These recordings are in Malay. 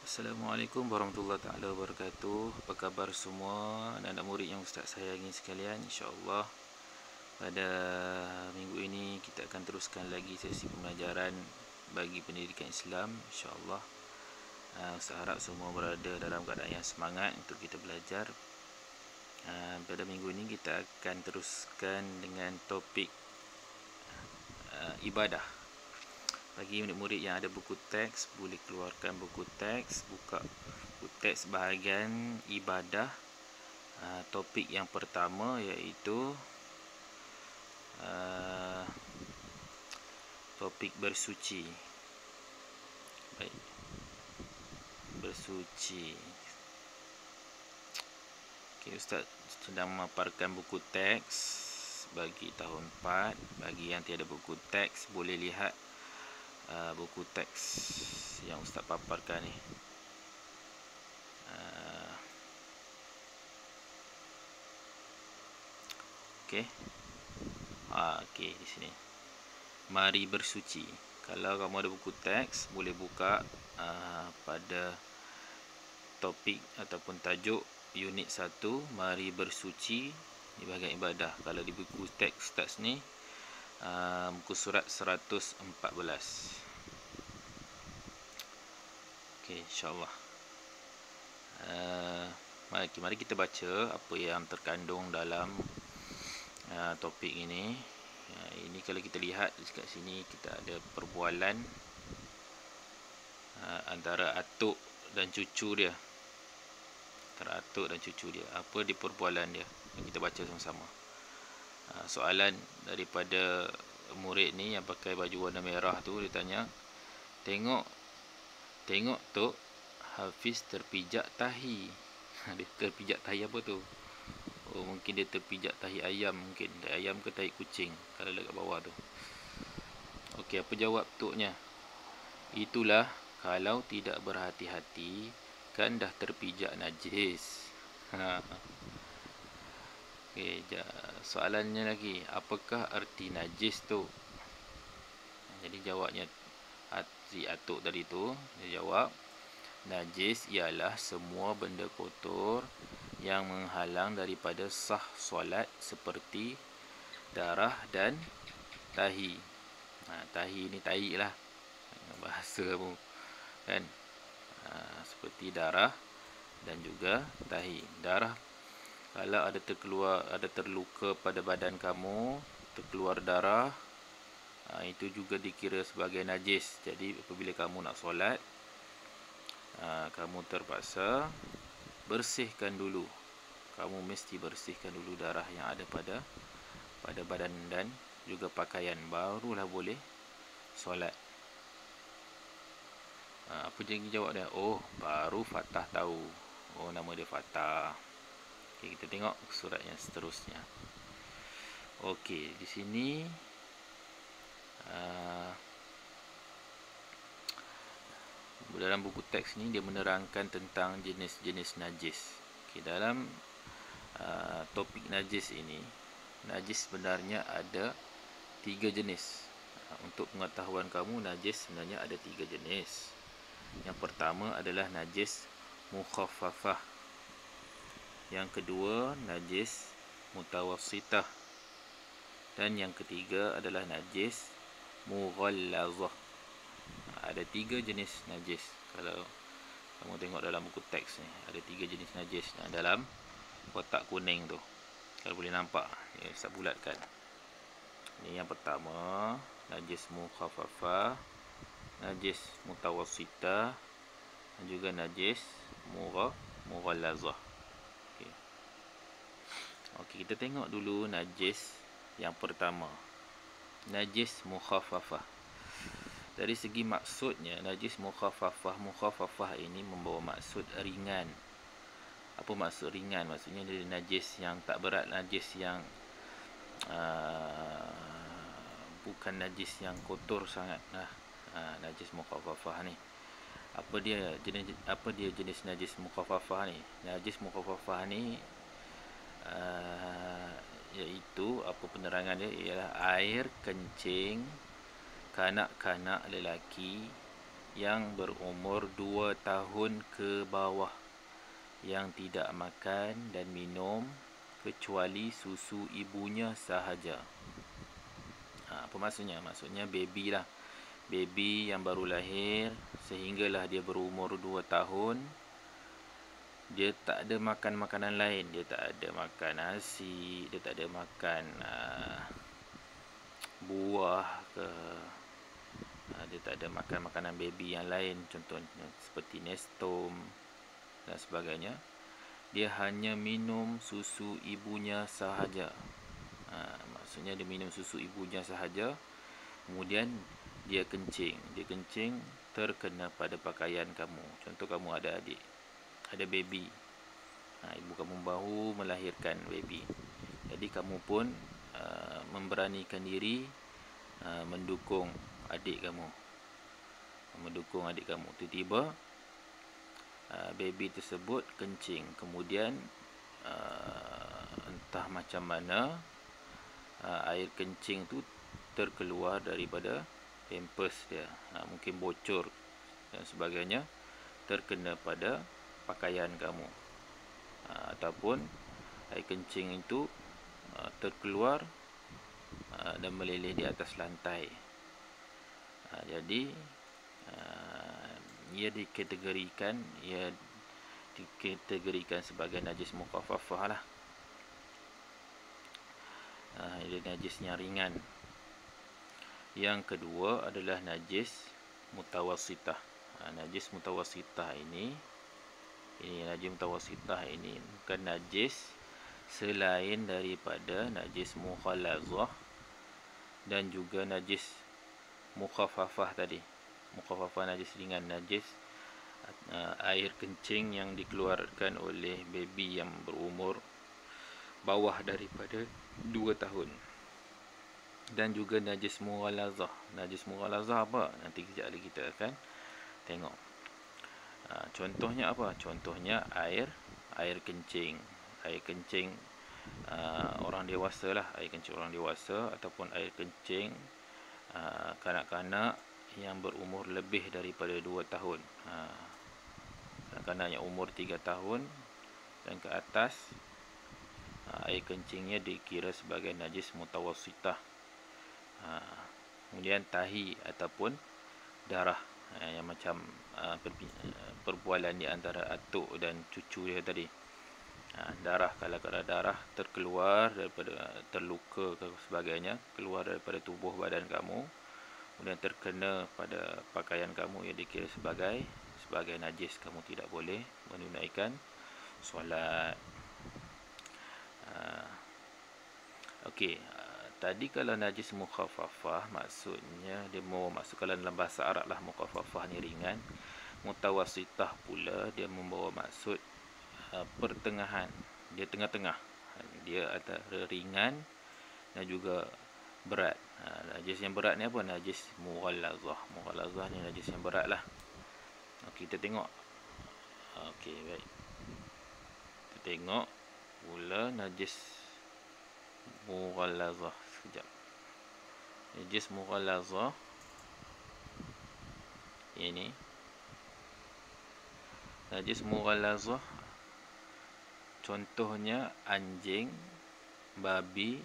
Assalamualaikum warahmatullahi taala wabarakatuh. Apa khabar semua anak-anak murid yang ustaz sayangi sekalian? InsyaAllah pada minggu ini kita akan teruskan lagi sesi pembelajaran bagi pendidikan Islam, InsyaAllah. Ustaz harap semua berada dalam keadaan yang semangat untuk kita belajar. Pada minggu ini kita akan teruskan dengan topik ibadah. Bagi murid-murid yang ada buku teks, boleh keluarkan buku teks, buka buku teks bahagian ibadah. Topik yang pertama iaitu topik bersuci. Baik, bersuci. Okay, Ustaz sedang memaparkan buku teks bagi tahun 4. Bagi yang tiada buku teks, boleh lihat buku teks yang Ustaz paparkan ni. Okey. Okey, di sini. Mari bersuci. Kalau kamu ada buku teks, boleh buka pada topik ataupun tajuk unit 1, Mari bersuci di bahagian ibadah. Kalau di buku teks Ustaz ni, muka surat 114. Okey, insya-Allah. Mari kita baca apa yang terkandung dalam topik ini. Ini kalau kita lihat dekat sini, kita ada perbualan antara atuk dan cucu dia. Apa dia perbualan dia? Kita baca sama-sama. Soalan daripada murid ni yang pakai baju warna merah tu, dia tanya, Tengok Tok, Hafiz terpijak tahi. Dia terpijak tahi apa tu? Oh, mungkin dia terpijak tahi ayam, mungkin tahi ayam ke tahi kucing kalau dekat bawah tu. Okey, apa jawab Toknya? Itulah kalau tidak berhati-hati kan dah terpijak najis. Okey, soalannya lagi, apakah arti najis tu? Jadi jawabnya si atuk tadi tu, dia jawab, najis ialah semua benda kotor yang menghalang daripada sah solat seperti darah dan tahi. Tahi ni tahi lah bahasa mu kan. Seperti darah dan juga tahi. Darah, kalau ada terluka pada badan kamu, terkeluar darah, itu juga dikira sebagai najis. Jadi apabila kamu nak solat, kamu terpaksa bersihkan dulu. Kamu mesti bersihkan dulu darah yang ada pada badan dan juga pakaian, barulah boleh solat. Apa jadi jawab dia? Oh, baru Fatah tahu. Oh, nama dia Fatah. Okey, kita tengok surat yang seterusnya. Okey, di sini dalam buku teks ni dia menerangkan tentang jenis-jenis najis. Okey, dalam topik najis ini, najis sebenarnya ada 3 jenis. Untuk pengetahuan kamu, najis sebenarnya ada 3 jenis. Yang pertama adalah najis mukhaffafah. Yang kedua, najis mutawassitah. Dan yang ketiga adalah najis mughallazah. Ada 3 jenis najis. Kalau kamu tengok dalam buku teks ni, ada 3 jenis najis dalam kotak kuning tu. Kalau boleh nampak, saya bulatkan. Ini yang pertama, najis mukhaffafah, najis mutawassitah, dan juga najis mughallazah. Okey, kita tengok dulu najis yang pertama, najis mukhaffafah. Dari segi maksudnya, najis mukhaffafah ini membawa maksud ringan. Apa maksud ringan? Maksudnya dia najis yang tak berat, najis yang bukan najis yang kotor sangat. Najis mukhaffafah ni, apa dia jenis najis mukhaffafah ni? Najis mukhaffafah ni iaitu apa penerangan dia ialah air kencing kanak-kanak lelaki yang berumur 2 tahun ke bawah yang tidak makan dan minum kecuali susu ibunya sahaja. Apa maksudnya? Maksudnya baby lah. Baby yang baru lahir sehinggalah dia berumur 2 tahun, dia tak ada makan makanan lain. Dia tak ada makan nasi, dia tak ada makan buah ke, dia tak ada makan makanan baby yang lain, contohnya seperti Nestum dan sebagainya. Dia hanya minum susu ibunya sahaja. Maksudnya dia minum susu ibunya sahaja, kemudian dia kencing. Dia kencing terkena pada pakaian kamu. Contoh, kamu ada adik, ada baby, ibu kamu baru melahirkan baby. Jadi kamu pun memberanikan diri mendukung adik kamu. Tiba-tiba baby tersebut kencing. Kemudian entah macam mana air kencing tu terkeluar daripada pampers dia. Mungkin bocor dan sebagainya, terkena pada pakaian kamu, ataupun air kencing itu terkeluar dan meleleh di atas lantai. Jadi ia dikategorikan sebagai najis mukhaffafah lah. Ia najisnya ringan. Yang kedua adalah najis mutawassitah. Najis mutawassitah ini bukan najis selain daripada najis mukhalazah dan juga najis mukhaffafah tadi. Mukhaffafah najis ringan, najis air kencing yang dikeluarkan oleh baby yang berumur bawah daripada 2 tahun. Dan juga najis mughalazah. Najis mughalazah apa? Nanti kejap lagi kita akan tengok. Contohnya apa? Contohnya air kencing. Air kencing orang dewasa lah. Air kencing orang dewasa ataupun air kencing kanak-kanak yang berumur lebih daripada 2 tahun. Kanak-kanak yang umur 3 tahun dan ke atas, air kencingnya dikira sebagai najis mutawassitah. Kemudian tahi ataupun darah, yang macam perbualan di antara atuk dan cucu dia tadi. Darah, kalau darah terkeluar daripada, terluka ke sebagainya, keluar daripada tubuh badan kamu, kemudian terkena pada pakaian kamu, ia dikira sebagai najis. Kamu tidak boleh menunaikan solat. Okey, tadi kalau najis mukhaffafah, maksudnya dia maksud, kalau dalam bahasa Arab lah, mukhaffafah ni ringan. Mutawassitah pula dia membawa maksud pertengahan. Dia tengah-tengah. Dia antara ringan dan juga berat. Najis yang berat ni apa? Najis mughalazah. Mughalazah ni najis yang berat lah. Kita tengok. Okey, baik. Kita tengok pula najis mughalazah. Sekejap. Najis mughalazah ini. Najis mughalazah contohnya anjing, babi,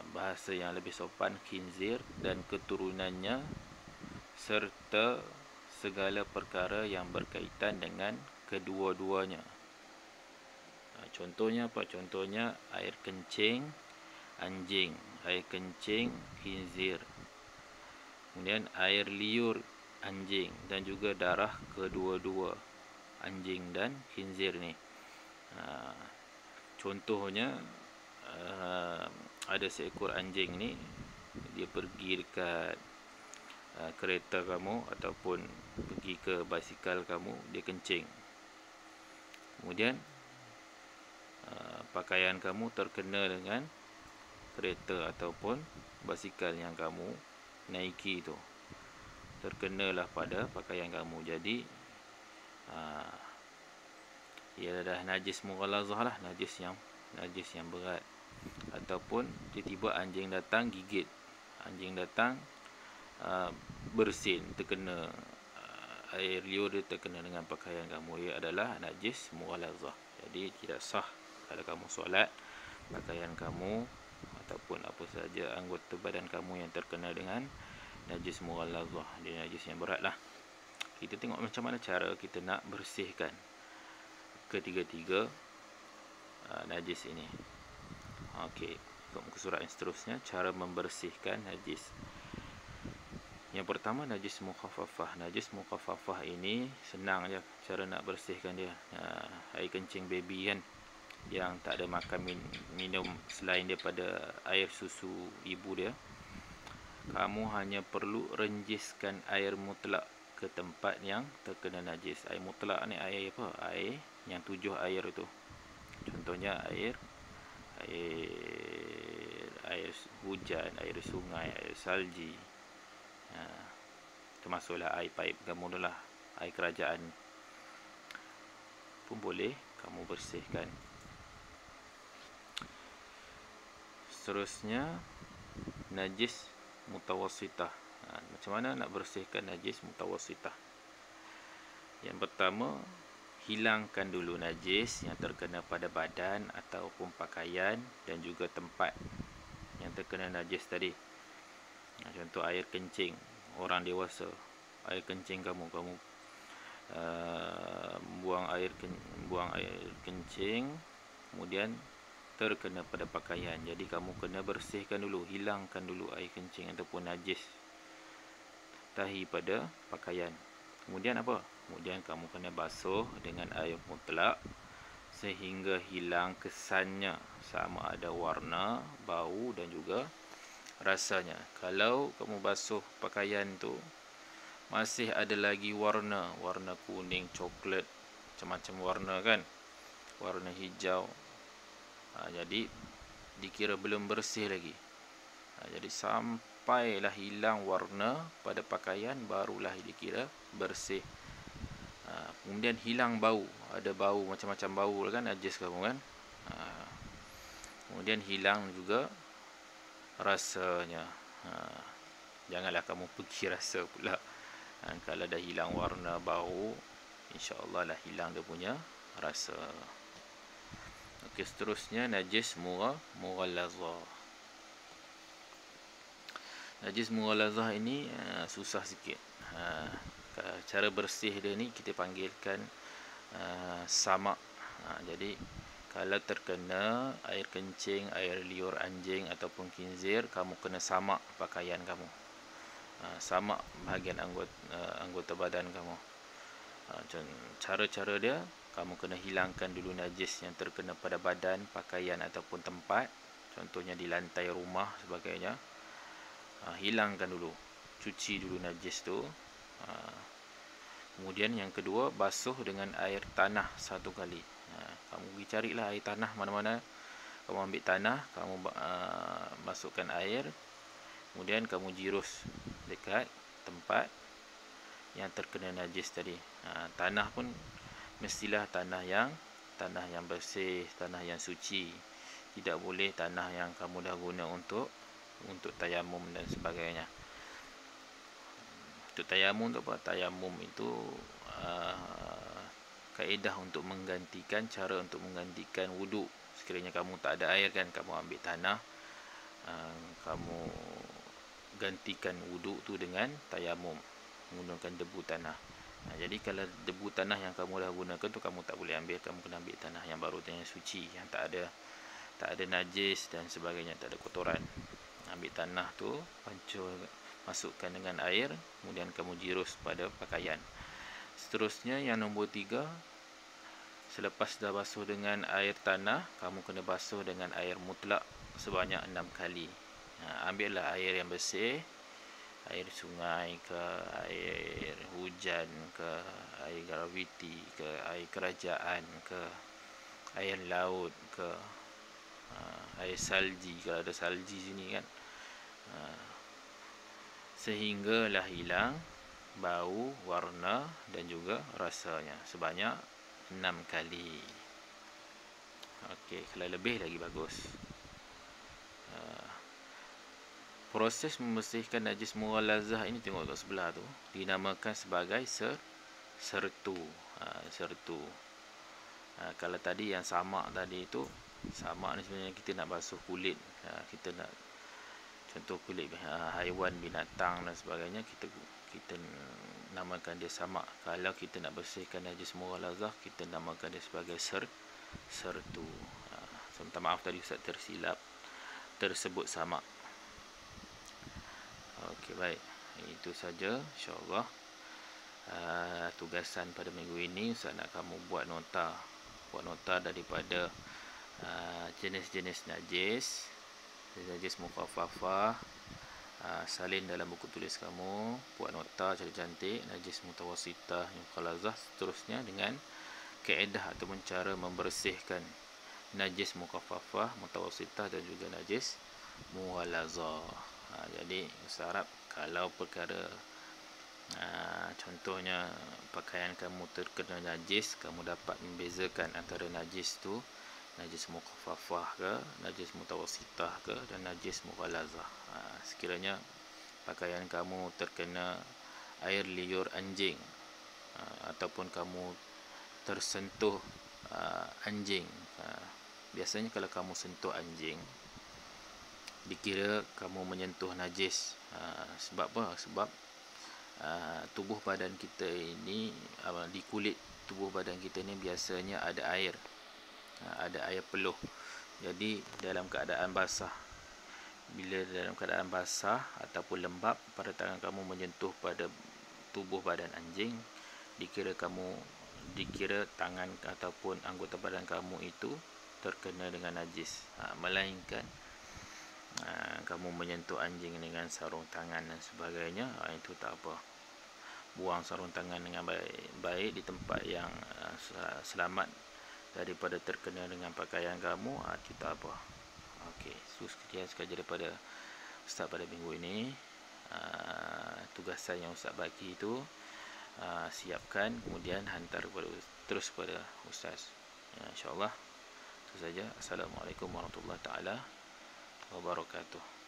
bahasa yang lebih sopan khinzir dan keturunannya, serta segala perkara yang berkaitan dengan kedua-duanya. Contohnya apa? Contohnya air kencing anjing, air kencing khinzir, kemudian air liur anjing, dan juga darah kedua-dua anjing dan khinzir ni. Contohnya ada seekor anjing ni, dia pergi dekat kereta kamu ataupun pergi ke basikal kamu, dia kencing. Kemudian pakaian kamu terkena dengan kereta ataupun basikal yang kamu naiki tu, terkenalah pada pakaian kamu. Jadi ia adalah najis mughalazah lah, najis yang berat. Ataupun tiba-tiba anjing datang gigit, anjing datang bersin, terkena air liur dia terkena dengan pakaian kamu, ia adalah najis mughalazah. Jadi tidak sah kalau kamu solat, pakaian kamu ataupun apa saja anggota badan kamu yang terkena dengan najis mughalazah, dia najis yang berat lah. Kita tengok macam mana cara kita nak bersihkan ketiga-tiga najis ini. Okey, muka surat yang seterusnya, cara membersihkan najis. Yang pertama, najis mukhaffafah. Najis mukhaffafah ini senang je cara nak bersihkan dia. Air kencing baby kan, yang tak ada makan minum selain daripada air susu ibu dia, kamu hanya perlu renjiskan air mutlak ke tempat yang terkena najis. Air mutlak ni air apa? Air yang 7 air itu. Contohnya air hujan, air sungai, air salji, termasuklah air paip kamu itulah, air kerajaan pun boleh kamu bersihkan. Seterusnya, najis mutawassitah. Macam mana nak bersihkan najis mutawassitah? Yang pertama, hilangkan dulu najis yang terkena pada badan ataupun pakaian dan juga tempat yang terkena najis tadi. Contoh air kencing orang dewasa, air kencing kamu buang air kencing, kemudian terkena pada pakaian. Jadi kamu kena bersihkan dulu, hilangkan dulu air kencing ataupun najis tahi pada pakaian. Kemudian apa? Kemudian kamu kena basuh dengan air mutlak sehingga hilang kesannya, sama ada warna, bau dan juga rasanya. Kalau kamu basuh pakaian tu masih ada lagi warna kuning, coklat, macam-macam warna kan, warna hijau, jadi dikira belum bersih lagi. Jadi sampailah hilang warna pada pakaian barulah dikira bersih. Kemudian hilang bau, ada bau macam-macam bau kan, najis kamu kan. Kemudian hilang juga rasanya. Janganlah kamu pergi rasa pula. Kalau dah hilang warna, bau, insya-Allah lah hilang dia punya rasa. Okey, seterusnya najis mughalazah. Najis mughalazah ini susah sikit. Cara bersih dia ni kita panggilkan samak. Jadi kalau terkena air kencing, air liur anjing ataupun khinzir, kamu kena samak pakaian kamu, samak bahagian anggota badan kamu. Cara-cara dia, kamu kena hilangkan dulu najis yang terkena pada badan, pakaian ataupun tempat, contohnya di lantai rumah sebagainya. Hilangkan dulu, cuci dulu najis tu. Kemudian yang kedua, basuh dengan air tanah satu kali. Kamu pergi carilah air tanah mana-mana, kamu ambil tanah, kamu masukkan air, kemudian kamu jirus dekat tempat yang terkena najis tadi. Tanah pun mestilah tanah yang bersih, tanah yang suci. Tidak boleh tanah yang kamu dah guna untuk tayamum dan sebagainya. Untuk tayamum tu apa? Tayamum itu kaedah untuk menggantikan, cara untuk menggantikan wuduk. Sekiranya kamu tak ada air kan, kamu ambil tanah, kamu gantikan wuduk tu dengan tayamum menggunakan debu tanah. Jadi kalau debu tanah yang kamu dah gunakan tu kamu tak boleh ambil, kamu kena ambil tanah yang baru, yang suci, yang tak ada najis dan sebagainya, tak ada kotoran. Ambil tanah tu, pancur, masukkan dengan air, kemudian kamu jirus pada pakaian. Seterusnya yang nombor 3, selepas dah basuh dengan air tanah, kamu kena basuh dengan air mutlak sebanyak 6 kali. Ambillah air yang bersih, air sungai ke, air hujan ke, air graviti ke, air kerajaan ke, air laut ke, air salji kalau ada salji sini kan, sehinggalah hilang bau, warna dan juga rasanya sebanyak 6 kali. Okey, kalau lebih lagi bagus. Proses membersihkan najis mughalazah ini, tengok kat sebelah tu, dinamakan sebagai sertu. Sertu. Kalau tadi yang samak tadi itu, samak ni sebenarnya kita nak basuh kulit. Kita nak contoh kulit haiwan, binatang dan sebagainya, kita namakan dia samak. Kalau kita nak bersihkan najis mughalazah, kita namakan dia sebagai sertu. So, minta maaf tadi Ustaz tersilap, tersebut samak. Okey, baik. Itu saja insya-Allah. Tugasan pada minggu ini Ustaz nak kamu buat nota daripada jenis-jenis najis mukhaffafah, salin dalam buku tulis kamu, buat nota cantik-cantik, najis mutawassitah, mughalazah, seterusnya dengan kaedah ataupun cara membersihkan najis mukhaffafah, mutawassitah dan juga najis mughalazah. Jadi Ustaz harap kalau perkara contohnya pakaian kamu terkena najis, kamu dapat membezakan antara najis tu najis mukhaffafah ke, najis mutawassitah ke, dan najis mughalazah. Sekiranya pakaian kamu terkena air liur anjing, ataupun kamu tersentuh anjing, biasanya kalau kamu sentuh anjing, dikira kamu menyentuh najis. Sebab apa? Sebab tubuh badan kita ini, di kulit tubuh badan kita ini biasanya ada air, peluh. Jadi dalam keadaan basah, bila dalam keadaan basah ataupun lembap, pada tangan kamu menyentuh pada tubuh badan anjing, dikira tangan ataupun anggota badan kamu itu terkena dengan najis. Melainkan kamu menyentuh anjing dengan sarung tangan dan sebagainya, itu tak apa. Buang sarung tangan dengan baik di tempat yang selamat daripada terkena dengan pakaian kamu, itu tak apa. Okey, sekian sekali daripada Ustaz pada minggu ini. Tugasan yang Ustaz bagi itu siapkan, kemudian hantar terus kepada Ustaz, insya-Allah. Itu saja. Assalamualaikum warahmatullahi taala wabarakatuh.